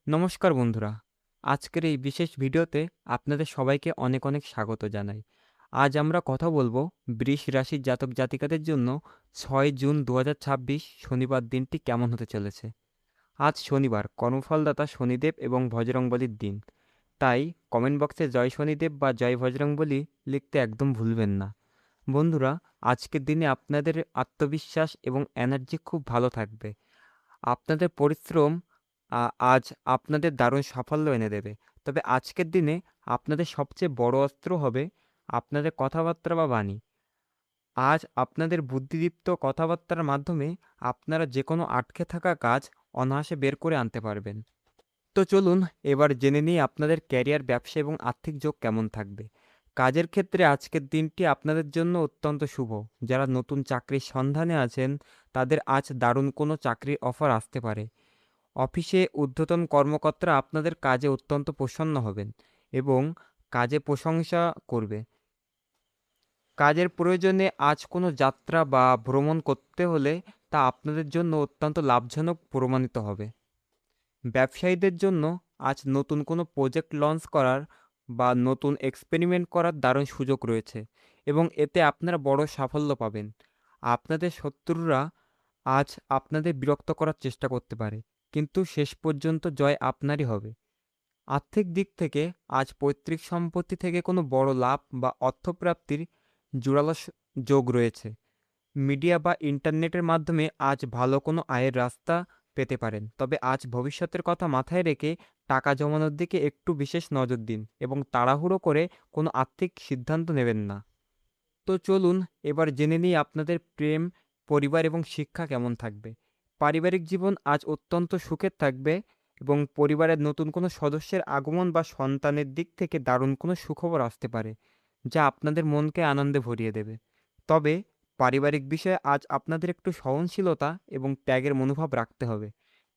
নমস্কার বন্ধুরা, আজকের এই বিশেষ ভিডিওতে আপনাদের সবাইকে অনেক অনেক স্বাগত জানাই। আজ আমরা কথা বলবো বৃষ রাশির জাতক জাতিকাদের জন্য 6 জুন 2026 শনিবার দিনটি কেমন হতে চলেছে। আজ শনিবার, কর্মফলদাতা শনিদেব এবং বজরংবলীর দিন। তাই কমেন্ট বক্সে জয় শনিদেব বা জয় বজরংবলী লিখতে একদম ভুলবেন না। বন্ধুরা, আজকের দিনে আপনাদের আত্মবিশ্বাস এবং এনার্জি খুব ভালো থাকবে। আপনাদের পরিশ্রম আজ আপনাদের দারুণ সাফল্য এনে দেবে। তবে আজকের দিনে আপনাদের সবচেয়ে বড় অস্ত্র হবে আপনাদের কথাবার্তা বা বাণী। আজ আপনাদের বুদ্ধিদীপ্ত কথাবার্তার মাধ্যমে আপনারা যে কোনো আটকে থাকা কাজ অনায়াসে বের করে আনতে পারবেন। তো চলুন এবার জেনে নিই আপনাদের ক্যারিয়ার, ব্যবসা এবং আর্থিক যোগ কেমন থাকবে। কাজের ক্ষেত্রে আজকের দিনটি আপনাদের জন্য অত্যন্ত শুভ। যারা নতুন চাকরির সন্ধানে আছেন তাদের আজ দারুণ কোনো চাকরির অফার আসতে পারে। অফিসে ঊর্ধ্বতন কর্মকর্তারা আপনাদের কাজে অত্যন্ত প্রসন্ন হবেন এবং কাজে প্রশংসা করবে। কাজের প্রয়োজনে আজ কোনো যাত্রা বা ভ্রমণ করতে হলে তা আপনাদের জন্য অত্যন্ত লাভজনক প্রমাণিত হবে। ব্যবসায়ীদের জন্য আজ নতুন কোনো প্রজেক্ট লঞ্চ করার বা নতুন এক্সপেরিমেন্ট করার দারুণ সুযোগ রয়েছে এবং এতে আপনারা বড় সাফল্য পাবেন। আপনাদের শত্রুরা আজ আপনাদের বিরক্ত করার চেষ্টা করতে পারে, কিন্তু শেষ পর্যন্ত জয় আপনারই হবে। আর্থিক দিক থেকে আজ পৈতৃক সম্পত্তি থেকে কোনো বড় লাভ বা অর্থপ্রাপ্তির জোরালো যোগ রয়েছে। মিডিয়া বা ইন্টারনেটের মাধ্যমে আজ ভালো কোনো আয়ের রাস্তা পেতে পারেন। তবে আজ ভবিষ্যতের কথা মাথায় রেখে টাকা জমানোর দিকে একটু বিশেষ নজর দিন এবং তাড়াহুড়ো করে কোনো আর্থিক সিদ্ধান্ত নেবেন না। তো চলুন এবার জেনে নিই আপনাদের প্রেম, পরিবার এবং শিক্ষা কেমন থাকবে। পারিবারিক জীবন আজ অত্যন্ত সুখের থাকবে এবং পরিবারের নতুন কোনো সদস্যের আগমন বা সন্তানের দিক থেকে দারুণ কোনো সুখবর আসতে পারে, যা আপনাদের মনকে আনন্দে ভরিয়ে দেবে। তবে পারিবারিক বিষয়ে আজ আপনাদের একটু সহনশীলতা এবং ত্যাগের মনোভাব রাখতে হবে।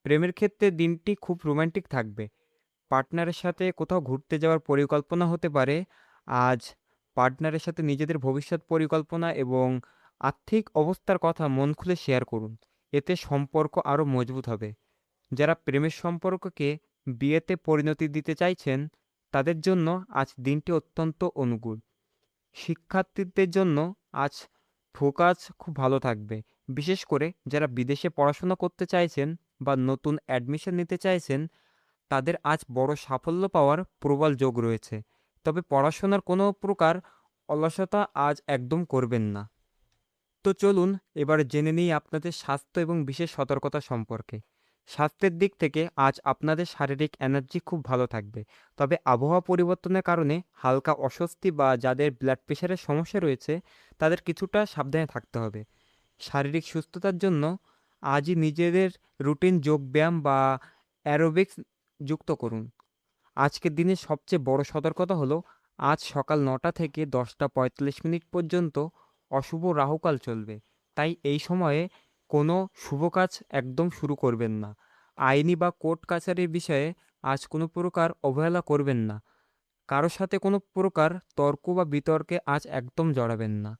প্রেমের ক্ষেত্রে দিনটি খুব রোম্যান্টিক থাকবে। পার্টনারের সাথে কোথাও ঘুরতে যাওয়ার পরিকল্পনা হতে পারে। আজ পার্টনারের সাথে নিজেদের ভবিষ্যৎ পরিকল্পনা এবং আর্থিক অবস্থার কথা মন খুলে শেয়ার করুন। এতে সম্পর্ক আরও মজবুত হবে। যারা প্রেমের সম্পর্ককে বিয়েতে পরিণতি দিতে চাইছেন তাদের জন্য আজ দিনটি অত্যন্ত অনুকূল। শিক্ষার্থীদের জন্য আজ ফোকাস খুব ভালো থাকবে। বিশেষ করে যারা বিদেশে পড়াশোনা করতে চাইছেন বা নতুন অ্যাডমিশন নিতে চাইছেন তাদের আজ বড় সাফল্য পাওয়ার প্রবল যোগ রয়েছে। তবে পড়াশোনার কোনো প্রকার অলসতা আজ একদম করবেন না। তো চলুন এবার জেনে নিই আপনাদের স্বাস্থ্য এবং বিশেষ সতর্কতা সম্পর্কে। স্বাস্থ্যের দিক থেকে আজ আপনাদের শারীরিক এনার্জি খুব ভালো থাকবে। তবে আবহাওয়া পরিবর্তনের কারণে হালকা অস্বস্তি বা যাদের ব্লাড প্রেশারের সমস্যা রয়েছে তাদের কিছুটা সাবধানে থাকতে হবে। শারীরিক সুস্থতার জন্য আজই নিজেদের রুটিন যোগব্যায়াম বা অ্যারোবিক্স যুক্ত করুন। আজকের দিনের সবচেয়ে বড় সতর্কতা হলো আজ সকাল ৯টা থেকে 10টা 45 মিনিট পর্যন্ত অশুভ রাহুকাল চলবে। তাই এই সময়ে কোনো শুভ কাজ একদম শুরু করবেন না। আইনি বা কোর্ট কাছারির বিষয়ে আজ কোনো প্রকার অবহেলা করবেন না। কারো সাথে কোনো প্রকার তর্ক বা বিতর্কে আজ একদম জড়াবেন না।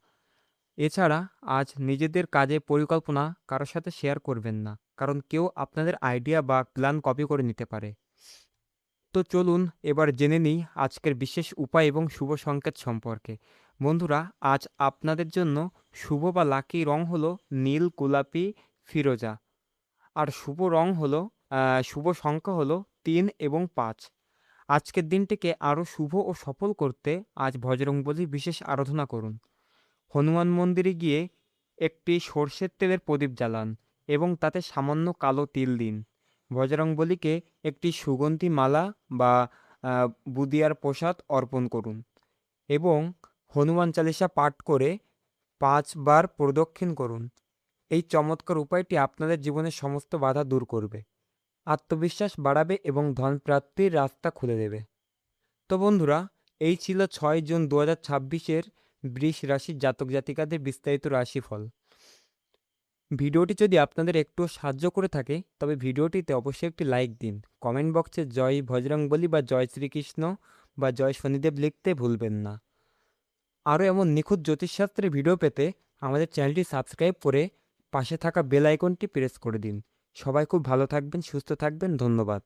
এছাড়া আজ নিজেদের কাজে পরিকল্পনা কারো সাথে শেয়ার করবেন না, কারণ কেউ আপনাদের আইডিয়া বা প্ল্যান কপি করে নিতে পারে। তো চলুন এবার জেনে নিই আজকের বিশেষ উপায় এবং শুভ সংকেত সম্পর্কে। বন্ধুরা, আজ আপনাদের জন্য শুভ বা লাকি রং হলো নীল, গোলাপি, ফিরোজা। আর শুভ রং হলো শুভ সংখ্যা হলো 3 এবং 5। আজকের দিনটিকে আরও শুভ ও সফল করতে আজ বজরংবলীর বিশেষ আরাধনা করুন। হনুমান মন্দিরে গিয়ে একটি সর্ষের তেলের প্রদীপ জ্বালান এবং তাতে সামান্য কালো তিল দিন। বজরংবলীকে একটি সুগন্ধি মালা বা বুদিয়ার প্রসাদ অর্পণ করুন এবং হনুমান চালিসা পাঠ করে 5 বার প্রদক্ষিণ করুন। এই চমৎকার উপায়টি আপনাদের জীবনের সমস্ত বাধা দূর করবে, আত্মবিশ্বাস বাড়াবে এবং ধন প্রাপ্তির রাস্তা খুলে দেবে। তো বন্ধুরা, এই ছিল 6 জুন 2026-এর বৃষ রাশির জাতক জাতিকাদের বিস্তারিত রাশিফল। ভিডিওটি যদি আপনাদের একটু সাহায্য করে থাকে তবে ভিডিওটিতে অবশ্যই একটি লাইক দিন। কমেন্ট বক্সে জয় বজরংবলী বা জয় শ্রীকৃষ্ণ বা জয় শনিদেব লিখতে ভুলবেন না। আরও এমন নিখুঁত জ্যোতিষশাস্ত্রের ভিডিও পেতে আমাদের চ্যানেলটি সাবস্ক্রাইব করে পাশে থাকা বেল আইকনটি প্রেস করে দিন। সবাই খুব ভালো থাকবেন, সুস্থ থাকবেন। ধন্যবাদ।